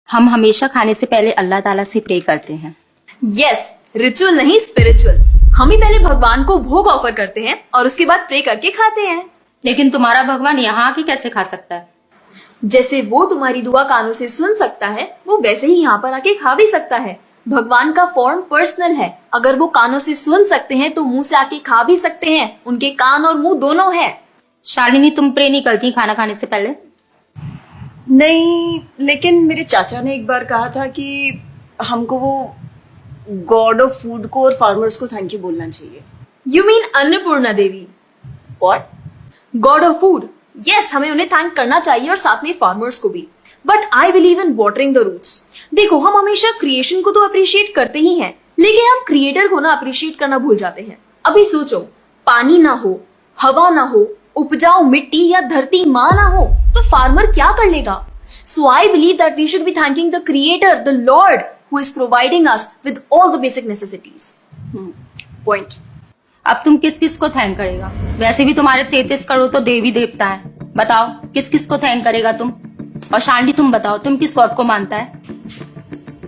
हम हमेशा खाने से पहले अल्लाह ताला से प्रे करते हैं। यस, रिचुअल नहीं स्पिरिचुअल। हम ही पहले भगवान को भोग ऑफर करते हैं और उसके बाद प्रे करके खाते हैं। लेकिन तुम्हारा भगवान यहाँ आके कैसे खा सकता है? जैसे वो तुम्हारी दुआ कानों से सुन सकता है, वो वैसे ही यहाँ पर आके खा भी सकता है। भगवान का फॉर्म पर्सनल है। अगर वो कानों से सुन सकते हैं तो मुंह से आके खा भी सकते हैं। उनके कान और मुंह दोनों है। शालिनी, तुम प्रे नहीं करती खाना खाने से पहले? नहीं, लेकिन मेरे चाचा ने एक बार कहा था कि हमको वो गॉड ऑफ फूड को और फार्मर्स को थैंक यू बोलना चाहिए। You mean Annapurna Devi? What? God of food. Yes, हमें उन्हें थैंक करना चाहिए और साथ में फार्मर्स को भी। But I believe in watering the roots. देखो, हम हमेशा क्रिएशन को तो अप्रिशिएट करते ही हैं, लेकिन हम क्रिएटर को ना अप्रिशिएट करना भूल जाते हैं। अभी सोचो, पानी ना हो, हवा ना हो, उपजाऊ मिट्टी या धरती माँ ना हो, तो फार्मर क्या कर लेगा? So I believe that we should be thanking the creator, the lord who is providing us with all the basic necessities. Point. अब तुम किस किस को थैंक करेगा? वैसे भी तुम्हारे 33 करोड़ तो देवी देवता है। बताओ किस किस को थैंक करेगा तुम? और शांति, तुम बताओ तुम किस गॉड को मानता है?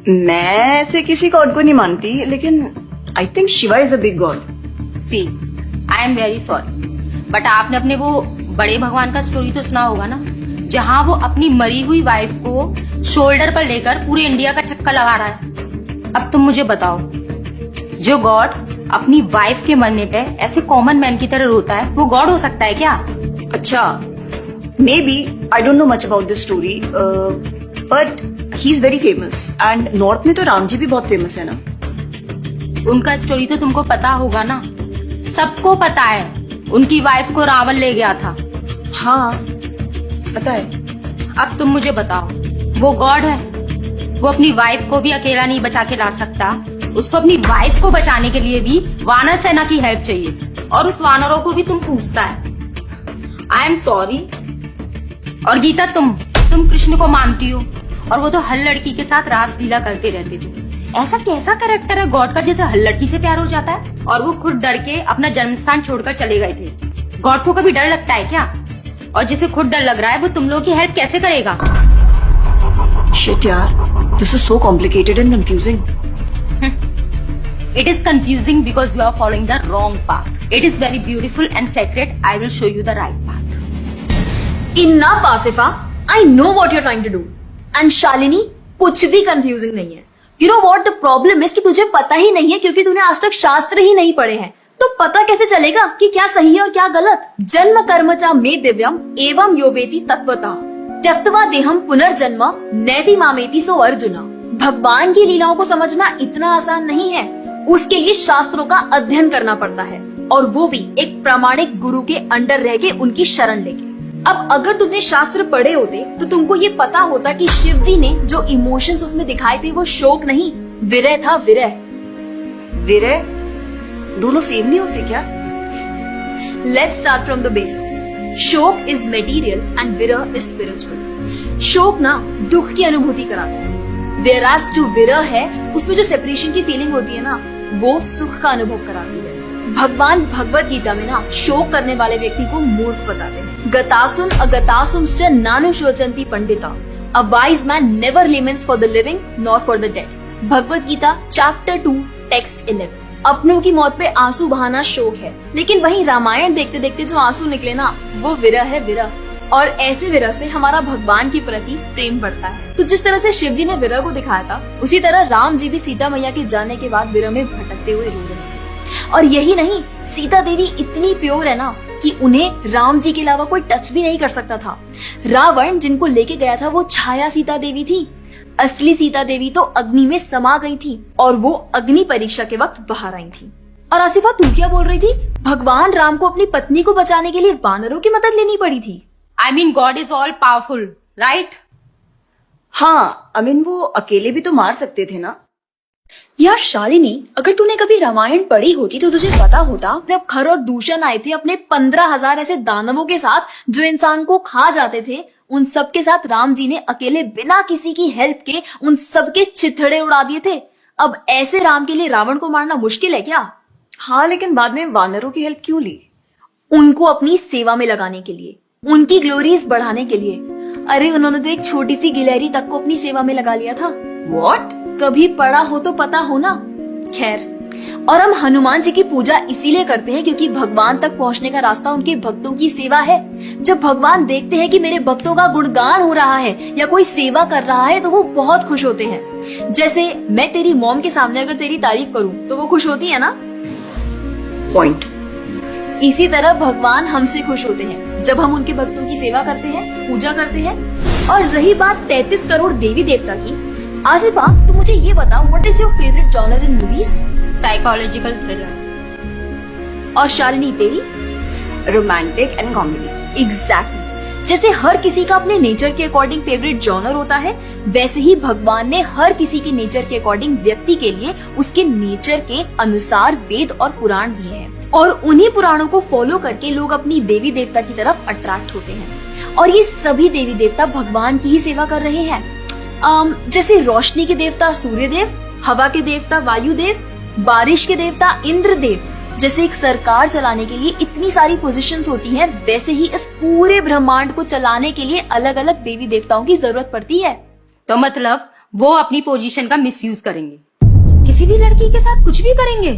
मैं ऐसे किसी गॉड को नहीं मानती, लेकिन I think Shiva is a big god. See, I am very sorry, but आपने अपने वो बड़े भगवान का स्टोरी तो सुना होगा ना, जहाँ वो अपनी मरी हुई वाइफ को शोल्डर पर लेकर पूरे इंडिया का चक्कर लगा रहा है। अब तुम मुझे बताओ, जो गॉड अपनी वाइफ के मरने पे ऐसे कॉमन मैन की तरह रोता है, वो गॉड हो सकता है क्या? अच्छा, maybe I don't know much about this story, but he is very famous and north में तो राम जी भी बहुत फेमस है ना। उनका स्टोरी तो तुमको पता होगा ना, सबको पता है। उनकी वाइफ को रावण ले गया था। हाँ पता है। अब तुम मुझे बताओ, वो गॉड है? वो अपनी वाइफ को भी अकेला नहीं बचा के ला सकता। उसको अपनी वाइफ को बचाने के लिए भी वानर सेना की हेल्प चाहिए, और उस वानरों को भी तुम पूछता है। I am sorry. और गीता, तुम कृष्ण को मानती हो, और वो तो हर लड़की के साथ रासलीला करते रहते थे। ऐसा कैसा कैरेक्टर है गॉड का जैसे हर लड़की से प्यार हो जाता है? और वो खुद डर के अपना जन्मस्थान छोड़कर चले गए थे। गॉड को कभी डर लगता है क्या? और जिसे खुद डर लग रहा है वो तुम लोगों की हेल्प कैसे करेगा? शिट यार, this is so complicated and confusing. It is confusing because you are following the wrong path. It is very beautiful and sacred. I will show you the right path. Enough, Asifa. I know what you're trying to do. And Shalini, कुछ भी confusing नहीं है. You know what the problem is कि तुझे पता ही नहीं है, क्योंकि तूने आज तक शास्त्र ही नहीं पढ़े हैं। तो पता कैसे चलेगा कि क्या सही है और क्या गलत? जन्म कर्म चा मे दिव्यम एवं योवेति तत्वतः त्यक्त्वा देहम पुनर्जन्म नैति मामेति सो अर्जुना। भगवान की लीलाओं को समझना इतना आसान नहीं है। उसके लिए शास्त्रों का अध्ययन करना पड़ता है, और वो भी एक प्रामाणिक गुरु के अंडर रह के उनकी शरण लेके। अब अगर तुमने शास्त्र पढ़े होते तो तुमको ये पता होता कि शिव जी ने जो इमोशंस उसमें दिखाए थे वो शोक नहीं, विरह था। विरह विरह दोनों सेम नहीं होते क्या? Let's start from the basics. शोक इज मेटीरियल एंड विरह इज स्पिरिचुअल। शोक ना दुख की अनुभूति कराता है, वेरास जो विरह है उसमें जो सेपरेशन की फीलिंग होती है ना, वो सुख का अनुभव कराती है। भगवान भगवत गीता में ना शोक करने वाले व्यक्ति को मूर्ख बताते हैं। गतासुम अगतासुमश्च नानुशोचन्ति पंडिता। A wise man never laments for the living nor for the dead. Bhagavad Gita chapter 2 text 11। अपनों की मौत पे आंसू बहाना शोक है, लेकिन वहीं रामायण देखते देखते जो आंसू निकले ना, वो विरह है, विरह। और ऐसे विरह से हमारा भगवान के प्रति प्रेम बढ़ता है। तो जिस तरह से शिव जी ने विरह को दिखाया था, उसी तरह राम जी भी सीता मैया के जाने के बाद विरह में भटकते हुए रो रहे थे। और यही नहीं, सीता देवी इतनी प्योर है ना कि उन्हें राम जी के अलावा कोई टच भी नहीं कर सकता था। रावण जिनको लेके गया था वो छाया सीता देवी थी। असली सीता देवी तो अग्नि में समा गई थी, और वो अग्नि परीक्षा के वक्त बाहर आई थी। और आसिफा, तू क्या बोल रही थी? भगवान राम को अपनी पत्नी को बचाने के लिए वानरों की मदद लेनी पड़ी थी। I mean, God is all powerful, right? हाँ, I mean, वो अकेले भी तो मार सकते थे ना। यार शालिनी, अगर तूने कभी रामायण पढ़ी होती तो तुझे पता होता, जब खर और दूषण आए थे अपने 15,000 ऐसे दानवों के साथ जो इंसान को खा जाते थे, उन सब के साथ राम जी ने अकेले बिना किसी की हेल्प के उन सबके चिथड़े उड़ा दिए थे। अब ऐसे राम के लिए रावण को मारना मुश्किल है क्या? हाँ, लेकिन बाद में वानरों की हेल्प क्यों ली? उनको अपनी सेवा में लगाने के लिए, उनकी ग्लोरीज बढ़ाने के लिए। अरे उन्होंने तो एक छोटी सी गिलहरी तक को अपनी सेवा में लगा लिया था। What? कभी पढ़ा हो तो पता हो ना। खैर, और हम हनुमान जी की पूजा इसीलिए करते हैं क्योंकि भगवान तक पहुंचने का रास्ता उनके भक्तों की सेवा है। जब भगवान देखते हैं कि मेरे भक्तों का गुणगान हो रहा है या कोई सेवा कर रहा है तो वो बहुत खुश होते हैं। जैसे मैं तेरी मॉम के सामने अगर तेरी तारीफ करूं तो वो खुश होती है ना। Point. इसी तरह भगवान हमसे खुश होते हैं जब हम उनके भक्तों की सेवा करते हैं, पूजा करते हैं। और रही बात 33 करोड़ देवी देवता की, आसिफा तू मुझे ये बता, what is your favourite genre in movies? Psychological thriller. और शालिनी तेरी? Romantic and comedy. एग्जैक्टली। जैसे हर किसी का अपने नेचर के अकॉर्डिंग फेवरेट जॉनर होता है, वैसे ही भगवान ने हर किसी के नेचर के अकॉर्डिंग व्यक्ति के लिए उसके नेचर के अनुसार वेद और पुराण दिए हैं। और उन्हीं पुराणों को फॉलो करके लोग अपनी देवी देवता की तरफ अट्रैक्ट होते हैं। और ये सभी देवी देवता भगवान की ही सेवा कर रहे हैं। जैसे रोशनी के देवता सूर्यदेव, हवा के देवता वायुदेव, बारिश के देवता इंद्रदेव। जैसे एक सरकार चलाने के लिए इतनी सारी पोजीशंस होती हैं, वैसे ही इस पूरे ब्रह्मांड को चलाने के लिए अलग अलग देवी देवताओं की जरूरत पड़ती है। तो मतलब वो अपनी पोजीशन का मिसयूज करेंगे, किसी भी लड़की के साथ कुछ भी करेंगे,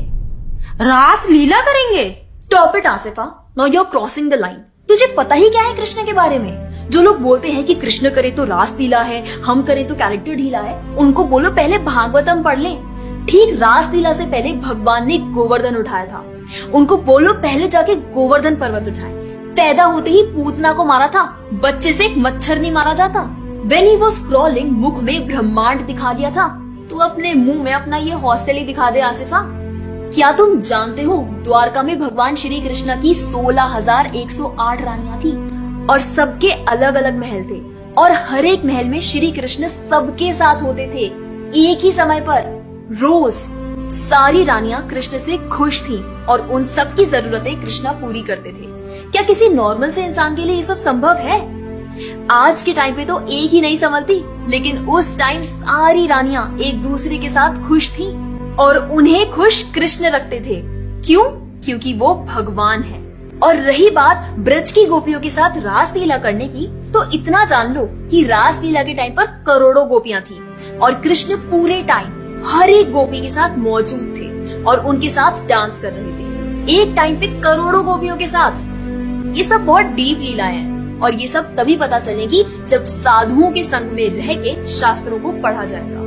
रास लीला करेंगे। Stop it Asifa, now you are crossing the line. तुझे पता ही क्या है कृष्ण के बारे में? जो लोग बोलते हैं कि कृष्ण करे तो रास लीला है, हम करे तो कैरेक्टर ढीला है, उनको बोलो पहले भागवतम पढ़ लें। ठीक रास लीला से पहले भगवान ने गोवर्धन उठाया था। उनको बोलो पहले जाके गोवर्धन पर्वत उठाए। पैदा होते ही पूतना को मारा था, बच्चे से एक मच्छर नहीं मारा जाता। When he was crawling, मुख में ब्रह्मांड दिखा दिया था। तू अपने मुंह में अपना ये हॉस्टल ही दिखा दे आसिफा। क्या तुम जानते हो द्वारका में भगवान श्री कृष्ण की 16,108 रानियां थी और सबके अलग अलग महल थे और हर एक महल में श्री कृष्ण सबके साथ होते थे एक ही समय पर। रोज सारी रानियां कृष्ण से खुश थीं और उन सब की जरूरतें कृष्णा पूरी करते थे। क्या किसी नॉर्मल से इंसान के लिए ये सब संभव है? आज के टाइम पे तो एक ही नहीं संभलती, लेकिन उस टाइम सारी रानियां एक दूसरे के साथ खुश थीं और उन्हें खुश कृष्ण रखते थे। क्यों? क्योंकि वो भगवान है। और रही बात ब्रज की गोपियों के साथ रास लीला करने की, तो इतना जान लो कि रास लीला के टाइम पर करोड़ों गोपियां थी और कृष्ण पूरे टाइम हर एक गोपी के साथ मौजूद थे और उनके साथ डांस कर रहे थे एक टाइम पे करोड़ों गोपियों के साथ। ये सब बहुत डीप लीलाएं हैं और ये सब तभी पता चलेगी जब साधुओं के संग में रह के शास्त्रों को पढ़ा जाएगा।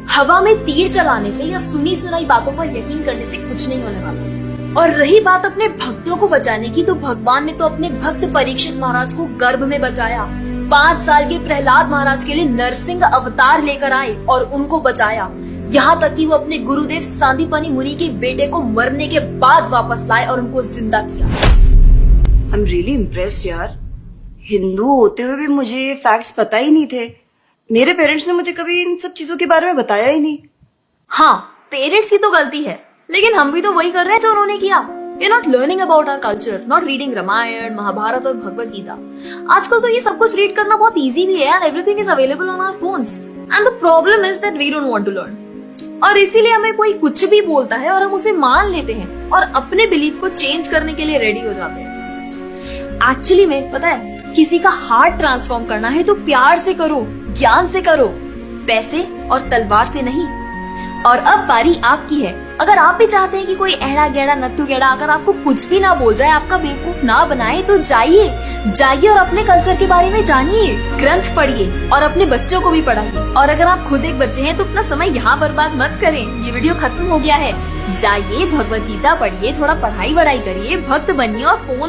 हवा में तीर चलाने से या सुनी सुनाई बातों पर यकीन करने से कुछ नहीं होने वाला। और रही बात अपने भक्तों को बचाने की, तो भगवान ने तो अपने भक्त परीक्षित महाराज को गर्भ में बचाया। 5 साल के प्रहलाद महाराज के लिए नरसिंह अवतार लेकर आए और उनको बचाया। यहाँ तक कि वो अपने गुरुदेव सांदीपनी मुनि के बेटे को मरने के बाद वापस लाए और उनको जिंदा किया। आई एम रियली इम्प्रेस्ड यार। हिंदू होते हुए भी मुझे ये फैक्ट्स पता ही नहीं थे। मेरे पेरेंट्स ने मुझे कभी इन सब चीजों के बारे में बताया ही नहीं। हाँ, पेरेंट्स की तो गलती है, लेकिन हम भी तो वही कर रहे हैं जो उन्होंने किया। We're not learning about our culture, not reading Ramayan, Mahabharat और भगवत गीता। आजकल तो ये सब कुछ रीड करना बहुत इजी भी है and everything is available on our phones. And the problem is that we don't want to learn. और इसीलिए हमें कोई कुछ भी बोलता है और हम उसे मान लेते हैं और अपने बिलीफ को चेंज करने के लिए रेडी हो जाते हैं। एक्चुअली में पता है, किसी का हार्ट ट्रांसफॉर्म करना है तो प्यार से करो, ज्ञान से करो, पैसे और तलवार से नहीं। और अब बारी आपकी है। अगर आप भी चाहते हैं कि कोई एड़ा गेड़ा नत्थु गेड़ा अगर आपको कुछ भी ना बोल जाए, आपका बेवकूफ ना बनाए, तो जाइए और अपने कल्चर के बारे में जानिए, ग्रंथ पढ़िए और अपने बच्चों को भी पढ़ाइए। और अगर आप खुद एक बच्चे हैं तो अपना समय यहाँ बर्बाद मत करें। ये वीडियो खत्म हो गया है, जाइए भगवत गीता पढ़िए, थोड़ा पढ़ाई वढ़ाई करिए, भक्त बनिए और फोन